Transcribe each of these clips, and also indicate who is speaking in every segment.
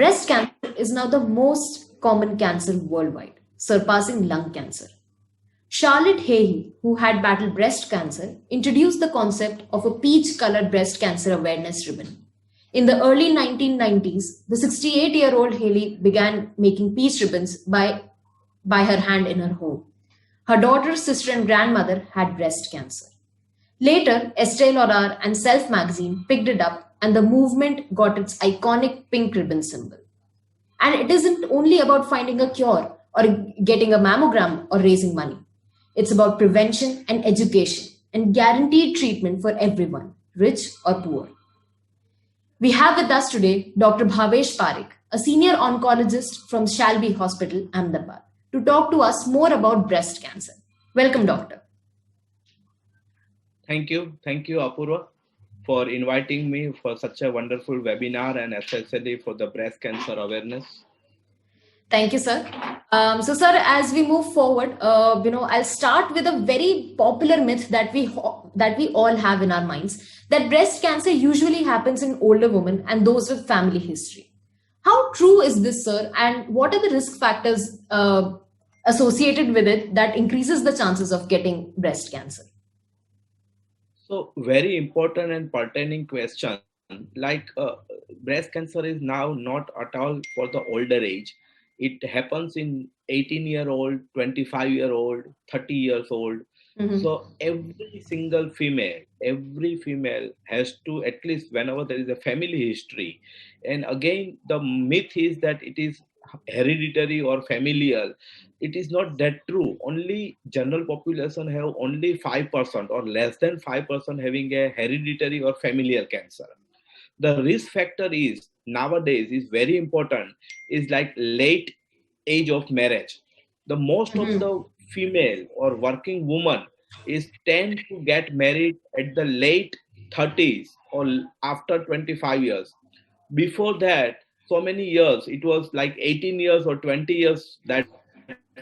Speaker 1: Breast cancer is now the most common cancer worldwide, surpassing lung cancer. Charlotte Hahey, who had battled breast cancer, introduced the concept of a peach colored breast cancer awareness ribbon. In the early 1990s, the 68-year-old Haley began making peach ribbons by her hand in her home. Her daughter, sister, and grandmother had breast cancer. Later, Estee Lauder and Self magazine picked it up, and the movement got its iconic pink ribbon symbol. And it isn't only about finding a cure or getting a mammogram or raising money. It's about prevention and education and guaranteed treatment for everyone, rich or poor. We have with us today Dr. Bhavesh Parekh, a senior oncologist from Shalby Hospital, Ahmedabad, to talk to us more about breast cancer. Welcome, doctor.
Speaker 2: Thank you, Apurva, for inviting me for such a wonderful webinar and especially for the breast cancer awareness.
Speaker 1: Thank you, sir. So, sir, as we move forward, I'll start with a very popular myth that we all have in our minds, that breast cancer usually happens in older women and those with family history. How true is this, sir? And what are the risk factors associated with it that increases the chances of getting breast cancer?
Speaker 2: So, very important and pertaining question. Like breast cancer is now not at all for the older age. It happens in 18-year-old, 25-year-old, 30 years old. Mm-hmm. So every single female has to, at least whenever there is a family history. And again, the myth is that it is hereditary or familial. It is not that true. Only general population have only 5% or less than 5% having a hereditary or familial cancer. The risk factor is nowadays is very important, is like late age of marriage. The most of the female or working woman is tend to get married at the late 30s or after 25 years. Before that, so many years, it was like 18 years or 20 years that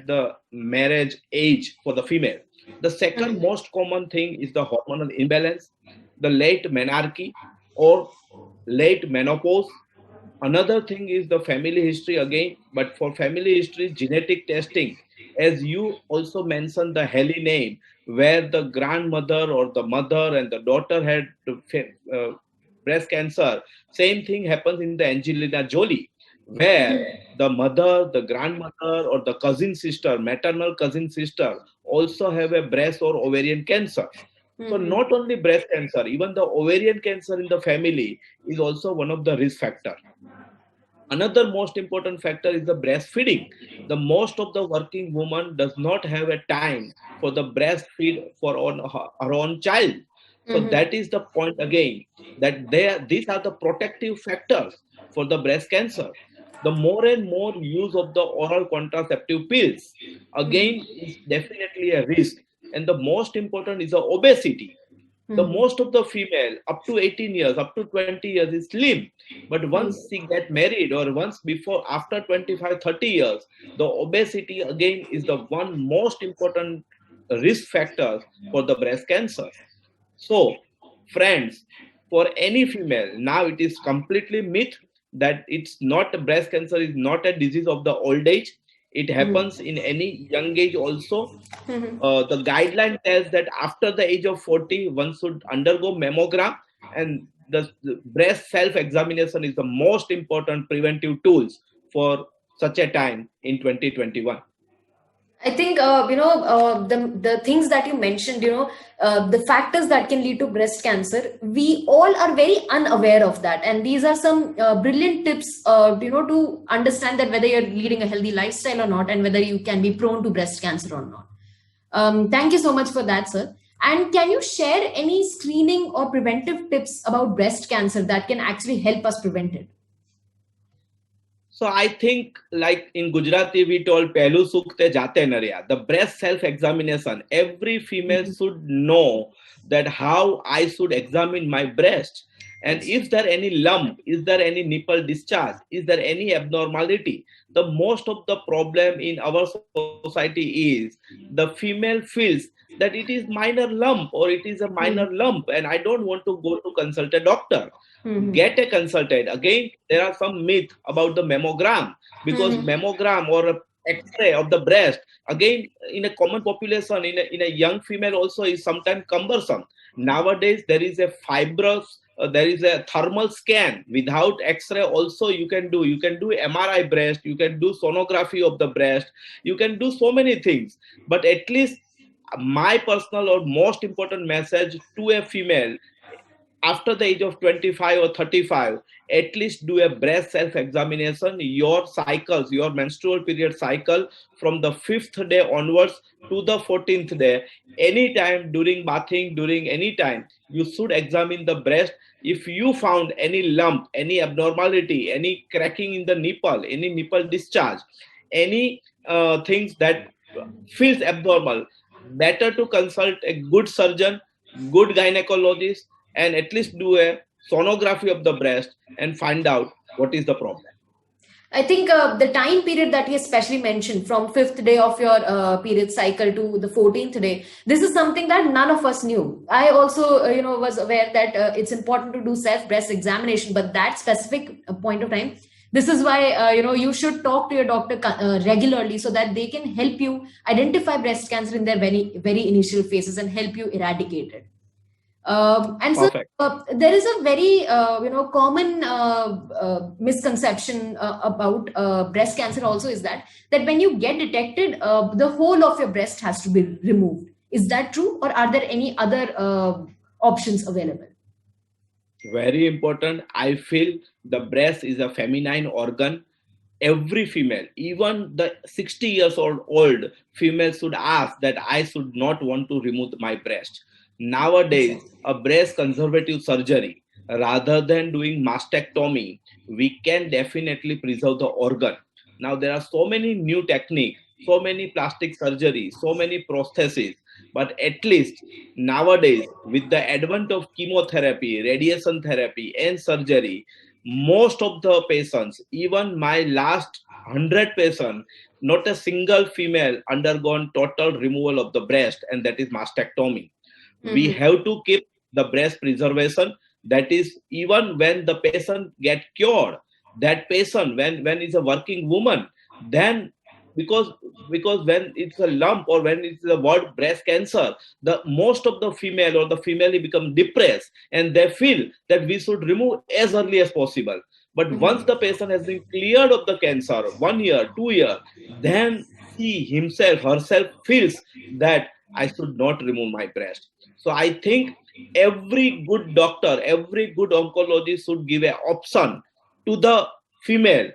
Speaker 2: the marriage age for the female. The second most common thing is the hormonal imbalance, the late menarche or late menopause. Another thing is the family history again, but for family history, genetic testing, as you also mentioned the Haley name, where the grandmother or the mother and the daughter had breast cancer. Same thing happens in the Angelina Jolie, where the mother, the grandmother, or the cousin sister, maternal cousin sister, also have a breast or ovarian cancer. So not only breast cancer, even the ovarian cancer in the family is also one of the risk factors. Another most important factor is the breastfeeding. The most of the working woman does not have a time for the breastfeed for her own child. So that is the point again, that these are the protective factors for the breast cancer. The more and more use of the oral contraceptive pills, again, is definitely a risk. And the most important is the obesity. The most of the female up to 18 years, up to 20 years is slim. But once she get married or once before, after 25, 30 years, the obesity again is the one most important risk factor for the breast cancer. So, friends, for any female, now it is completely myth that it's not, breast cancer is not a disease of the old age. It happens in any young age also. The guideline tells that after the age of 40, one should undergo mammogram, and the breast self-examination is the most important preventive tools for such a time in 2021.
Speaker 1: I think, the things that you mentioned, the factors that can lead to breast cancer, we all are very unaware of that. And these are some brilliant tips, to understand that whether you're leading a healthy lifestyle or not, and whether you can be prone to breast cancer or not. Thank you so much for that, sir. And can you share any screening or preventive tips about breast cancer that can actually help us prevent it?
Speaker 2: So I think, like in Gujarati, we told Pehlu sukh te jate narya. The breast self-examination. Every female should know that how I should examine my breast. And if there any lump, is there any nipple discharge, is there any abnormality? The most of the problem in our society is the female feels that it is minor lump or it is a minor lump and I don't want to go to consult a doctor. Get a consultant. Again, there are some myth about the mammogram, because mammogram or a X-ray of the breast, again, in a common population, in a young female also, is sometimes cumbersome. Nowadays, there is a fibrous, there is a thermal scan without X-ray. Also, you can do MRI breast, you can do sonography of the breast, you can do so many things. But at least my personal or most important message to a female after the age of 25 or 35, at least do a breast self examination. Your cycles, your menstrual period cycle, from the 5th day onwards to the 14th day, anytime during bathing, during any time, you should examine the breast. If you found any lump, any abnormality, any cracking in the nipple, any nipple discharge, any things that feels abnormal, better to consult a good surgeon, good gynecologist, and at least do a sonography of the breast and find out what is the problem.
Speaker 1: I think the time period that you especially mentioned, from 5th day of your period cycle to the 14th day, this is something that none of us knew. I also, was aware that it's important to do self breast examination, but that specific point of time, this is why, you should talk to your doctor regularly, so that they can help you identify breast cancer in their very, very initial phases and help you eradicate it. And so
Speaker 2: Perfect.
Speaker 1: there is a very common misconception about breast cancer also, is that when you get detected, the whole of your breast has to be removed. Is that true, or are there any other options available?
Speaker 2: Very important. I feel the breast is a feminine organ. Every female, even the 60 years old female, should ask that I should not want to remove my breast. Nowadays,
Speaker 1: Exactly.
Speaker 2: a breast conservative surgery, rather than doing mastectomy, we can definitely preserve the organ. Now, there are so many new techniques, so many plastic surgery, so many prostheses, but at least nowadays, with the advent of chemotherapy, radiation therapy, and surgery, most of the patients, even my last 100 patients, not a single female undergone total removal of the breast, and that is mastectomy. We
Speaker 1: Mhm.
Speaker 2: have to keep the breast preservation. That is, even when the patient get cured, that patient, when it's a working woman, then, because when it's a lump or when it's the word breast cancer, the most of the female or the female become depressed, and they feel that we should remove as early as possible. But once the patient has been cleared of the cancer, 1 year, 2 year, then he himself herself feels that I should not remove my breast. So I think every good doctor, every good oncologist should give an option to the female,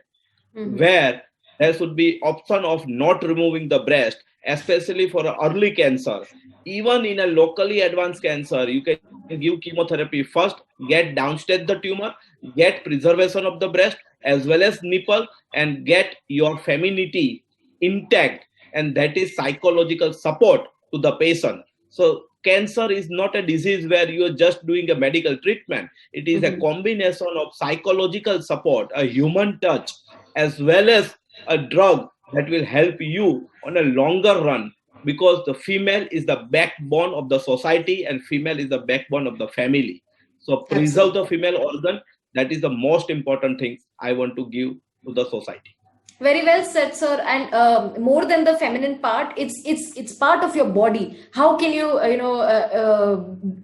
Speaker 1: Mhm.
Speaker 2: where there should be option of not removing the breast, especially for early cancer. Even in a locally advanced cancer, you can give chemotherapy first, get downstage the tumor, get preservation of the breast as well as nipple, and get your femininity intact, and that is psychological support to the patient. So cancer is not a disease where you are just doing a medical treatment. It is a
Speaker 1: Mhm.
Speaker 2: combination of psychological support, a human touch, as well as a drug that will help you on a longer run, because the female is the backbone of the society and female is the backbone of the family. So preserve the
Speaker 1: Absolutely.
Speaker 2: female organ. That is the most important thing I want to give to the society.
Speaker 1: Very well said, sir. And more than the feminine part, it's part of your body. How can you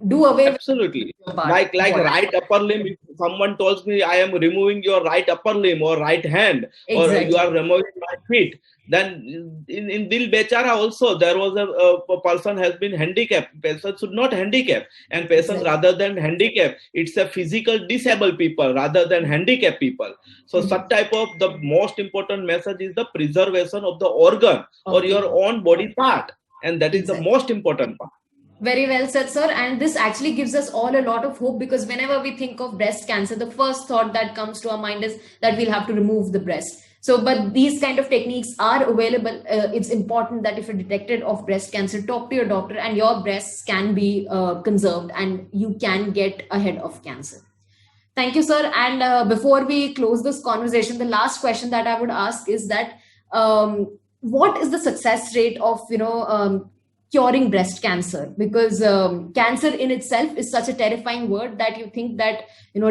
Speaker 1: do away with
Speaker 2: Absolutely.
Speaker 1: your part?
Speaker 2: Like
Speaker 1: Body.
Speaker 2: right upper limb, if someone tells me I am removing your right upper limb or right hand, or you
Speaker 1: Exactly.
Speaker 2: are removing my feet, then in Dil Bechara also there was a person has been handicapped. Person should not handicap, and person
Speaker 1: Exactly.
Speaker 2: rather than handicap, it's a physical disabled people rather than handicapped people. So
Speaker 1: Mhm.
Speaker 2: such type of, the most important message is the preservation of the organ or
Speaker 1: Of the
Speaker 2: your own body part, and that is the
Speaker 1: exactly.
Speaker 2: most important part.
Speaker 1: Very well said, sir. And this actually gives us all a lot of hope, because whenever we think of breast cancer, the first thought that comes to our mind is that we'll have to remove the breast. So, but these kind of techniques are available. It's important that if you're detected of breast cancer, talk to your doctor, and your breasts can be conserved, and you can get ahead of cancer. Thank you, sir. And before we close this conversation, the last question that I would ask is that what is the success rate of curing breast cancer, because cancer in itself is such a terrifying word that you think that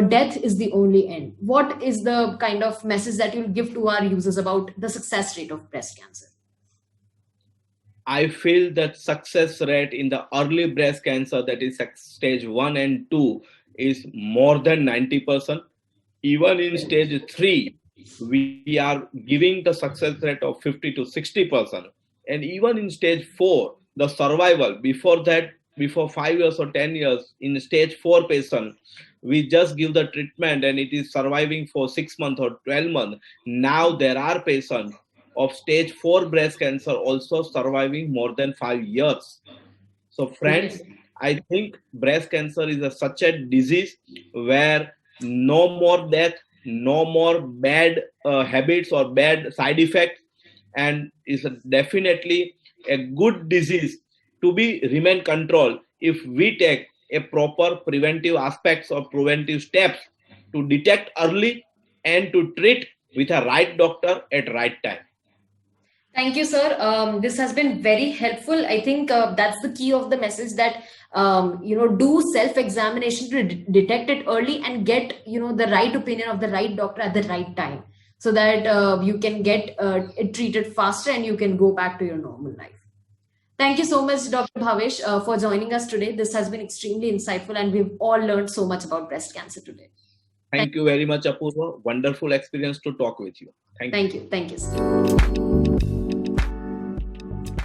Speaker 1: death is the only end. What is the kind of message that you'll give to our users about the success rate of breast cancer?
Speaker 2: I feel that success rate in the early breast cancer, that is stage 1 and 2, is more than 90%. Even in stage 3, we are giving the success rate of 50 to 60%. And even in stage 4, the survival, before 5 years or 10 years, in stage 4 patient, we just give the treatment and it is surviving for 6 months or 12 months. Now there are patients of stage 4 breast cancer also surviving more than 5 years. So friends, I think breast cancer is such a disease where no more death, no more bad habits or bad side effects, and is definitely a good disease to be remain controlled if we take a proper preventive aspects or preventive steps to detect early and to treat with a right doctor at right time.
Speaker 1: Thank you, sir. This has been very helpful. I think that's the key of the message, that do self-examination to detect it early and get the right opinion of the right doctor at the right time, so that you can get it treated faster and you can go back to your normal life. Thank you so much, Dr. Bhavesh, for joining us today. This has been extremely insightful, and we've all learned so much about breast cancer today.
Speaker 2: Thank you very much, Apurva. Wonderful experience to talk with you. Thank you.
Speaker 1: Thank you. Thank you, sir.